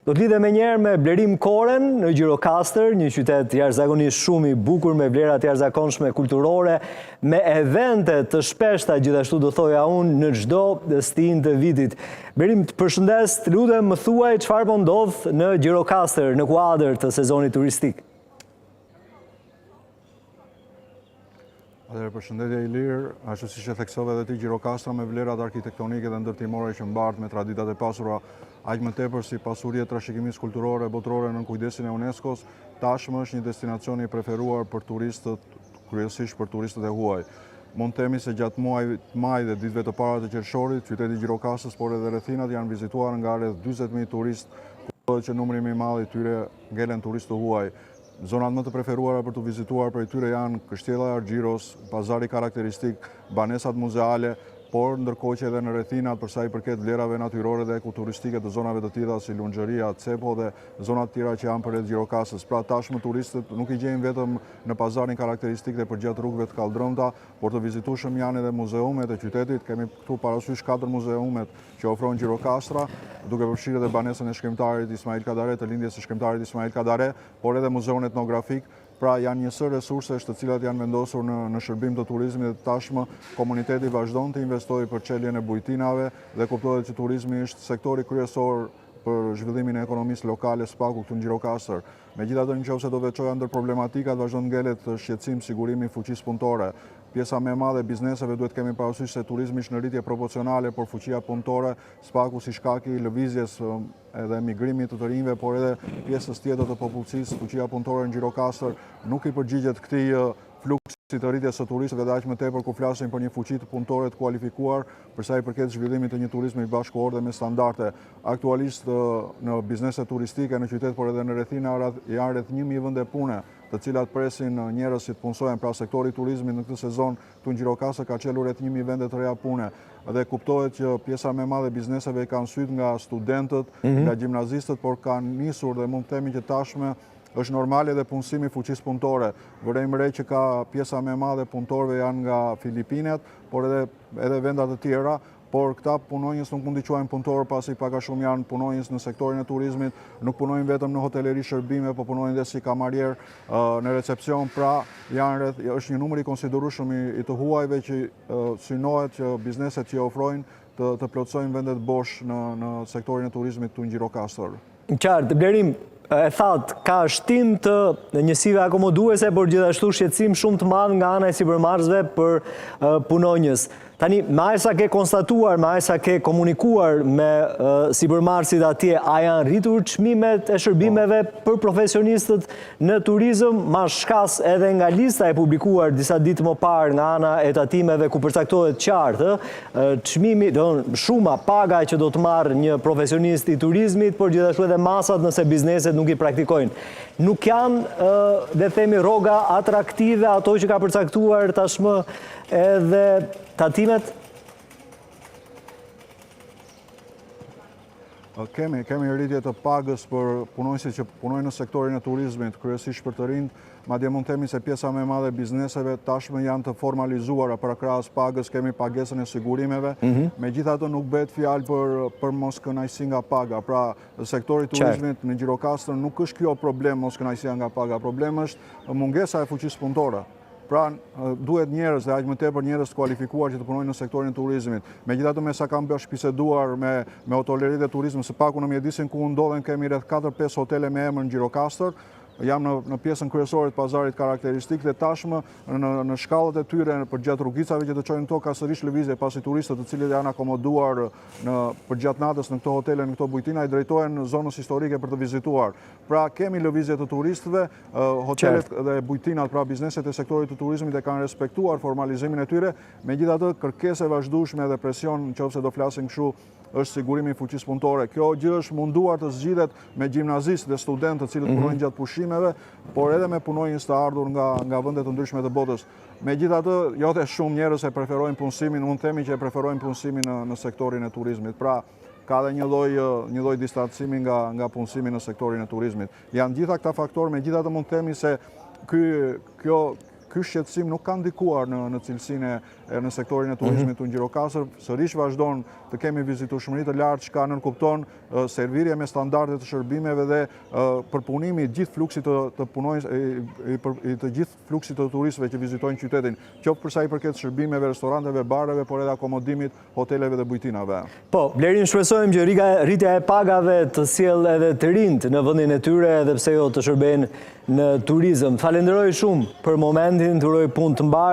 Do të lidhem menjëherë me Blerim Korren në Gjirokastër, një qytet jashtëzakonisht shumë i bukur me vlera të jashtëzakonshme kulturore, me evente të shpeshta, gjithashtu do thoja unë, në çdo stin të vitit. Blerim, të përshëndes, të lutem, më thuaj çfarë po ndodh në Gjirokastër në kuadër të sezonit turistik. Përshëndetje Ilir, ashtu siç e theksove edhe ti, Gjirokastra me vlerat arkitektonike dhe ndërtimore që mbart me traditat e pasura aq më tepër si pasuri e trashëgimisë kulturore botërore nën kujdesin e UNESCO-s, tashmë është një destinacion i preferuar për turistët, kryesisht për turistët e huaj. Mund të themi se gjatë muajit maj dhe ditëve të para të qershorit, qyteti i Gjirokastrës, por edhe rrethinat janë vizituar nga rreth 40.000 turistë, që numri më i madh i tyre ngelen turistë huaj. Zonat më të preferuara për të vizituar për tyre janë Kështjella e Argjiros, pazari karakteristik, banesat muzeale, por ndërkohë që edhe në rrethinat për sa i përket vlerave natyrore dhe ekoturistike të zonave të tilla si Lunxheria, Cepo dhe zonat tjera që janë përreth Gjirokastrës. Pra tashmë turistët nuk i gjejnë vetëm në pazarin karakteristik dhe përgjatë rrugëve të kaldrëmta, por të vizitueshëm janë edhe muzeumet e qytetit. Kemi këtu parasysh 4 muzeumet që ofron Gjirokastra, duke përfshirë edhe banesën e shkrimtarit Ismail Kadare, të lindjes së shkrimtarit Ismail Kadare, por edhe muzeun etnografik. Pra janë njësër resursesh të cilat janë vendosur në shërbim të turizmit dhe tashmë komuniteti vazhdon të investojë për çeljen e bujtinave dhe kuptohet që turizmi është sektori kryesor për zhvillimin e ekonomisë lokale SPAK-u këtu në Gjirokastër. Megjithatë, nëse do veçoja ndër problematikat, vazhdon ngelet shqetësim, sigurimi, fuqisë punëtore. Pjesa më e madhe e bizneseve duhet kemi parasysh se turizmi është në rritje proporcionale, por fuqia punëtore, SPAK-u si shkaki i lëvizjes edhe migrimit të rinjve, por edhe pjesës tjetër të popullsisë, fuqia punëtore në Gjirokastër nuk i përgjigjet këtij fluksi të rritjes së turistëve dhe aq më tepër kur flasim për një fuqi të punëtorë të kualifikuar për sa i përket zhvillimit të një turizmi bashkëkohor dhe me standarde. Aktualisht në bizneset turistike në qytet, por edhe në rrethina janë rreth 1000 vende pune, të cilat presin njerëz që të punësojnë. Pra sektori i turizmit në këtë sezon këtu në Gjirokastër ka çelur rreth 1000 vende të reja pune dhe kuptohet që pjesa më e madhe e bizneseve kanë syt nga studentët, nga gjimnazistët, por kanë nisur dhe mund të themi që tashmë është normale dhe punësimi fuqisë punëtore. Vërejmë re që ka pjesa më e madhe punëtorëve janë nga Filipinet, por edhe venda të tjera, por këta punonjës nuk mund t'i quajnë punëtorë pasi pak a shumë janë punonjës në sektorin e turizmit, nuk punojnë vetëm në hoteleri shërbime, po punojnë dhe si kamarier në recepcion. Pra është një numër i konsiderueshëm i të huajve që synohet që bizneset që ofrojnë të plotësojnë vendet bosh në sektorin e turizmit këtu në Gjirokastër. Qartë, Blerim, e thatë, ka shtim të njësive akomoduese, por gjithashtu shqetësim shumë të madh nga ana e sipërmarrësve për punonjës. Tani, me aq sa ke konstatuar, me aq sa ke komunikuar me sipërmarrësit atje, a janë rritur çmimet e shërbimeve për profesionistët në turizëm, ma shkas edhe nga lista e publikuar disa ditë më parë nga ana e tatimeve ku përcaktohet qartë, çmimi, shuma, paga që do të marrë një profesionist i turizmit, por gjithashtu edhe masat nëse bizneset nuk i praktikojnë. Nuk janë, dhe themi, rroga atraktive ato që ka përcaktuar tashmë edhe tatimet? Kemi rritje të pagës për punonjësit që punojnë në sektorin e turizmit, kryesisht për të rinjt, madje mund të themi se pjesa më e madhe e bizneseve tashmë janë të formalizuara për krahas pagës, kemi pagesën e sigurimeve. Megjithatë nuk bëhet fjalë për mos kënaqësi nga paga. Pra, sektori i turizmit në Gjirokastër nuk është kjo problem mos kënaqësia nga paga, problemi është mungesa e fuqisë punëtore. Pra, duhet njerëz dhe aq më tepër njerëz të kualifikuar që të punojnë në sektorin e turizmit. Megjithatë, me sa kam biseduar me hoteleritë e turizmit, së paku në mjedisin ku ndodhen, kemi rreth 4-5 hotele me emër në Gjirokastër. Jam në pjesën kryesore të pazarit karakteristik dhe tashmë në shkallët e tyre përgjatë rrugicave që të çojnë këto ka sërish lëvizje pasi turistët të cilët janë akomoduar përgjatë natës në këto hotele, në këto bujtina, i drejtohen zonës historike për të vizituar. Pra kemi lëvizje të turistëve, hotelet dhe bujtinat, pra bizneset e sektorit të turizmit e kanë respektuar formalizimin e tyre, megjithatë kërkesë e vazhdueshme dhe presion nëse do flasim kështu është sigurimi i fuqisë punëtore. Kjo gjë është munduar të zgjidhet me gjimnazistë dhe studentë të cilët punojnë gjatë pushimeve, por edhe me punonjës të ardhur nga vende të ndryshme të botës. Megjithatë, jo të shumë njerëz e preferojnë punësimin, mund të themi që e preferojnë punësimin në sektorin e turizmit. Pra, ka dhe një lloj distancimi nga punësimi në sektorin e turizmit. Janë gjitha këta faktorë, megjithatë mund të themi se ky shqetësim nuk ka ndikuar në cilësinë në sektorin e turizmit të Ngjirokastër. Sërish vazhdon të kemi vizitueshmëri të lartë që ka nënkupton servirje me standarde të shërbimeve dhe përpunimi i gjithë fluksit të punonjës të gjithë fluksit të turistëve që vizitojnë qytetin, qoftë për sa i përket shërbimeve, restoranteve, bareve, por edhe akomodimit, hoteleve dhe bujtinave. Po, Blerin, shpresojmë që rritja e pagave të sjellë edhe të rinjt në vendin e tyre edhe pse jo të shërbejnë në turizëm. Falenderoj shumë për momentin, të uroj punë të mbarë.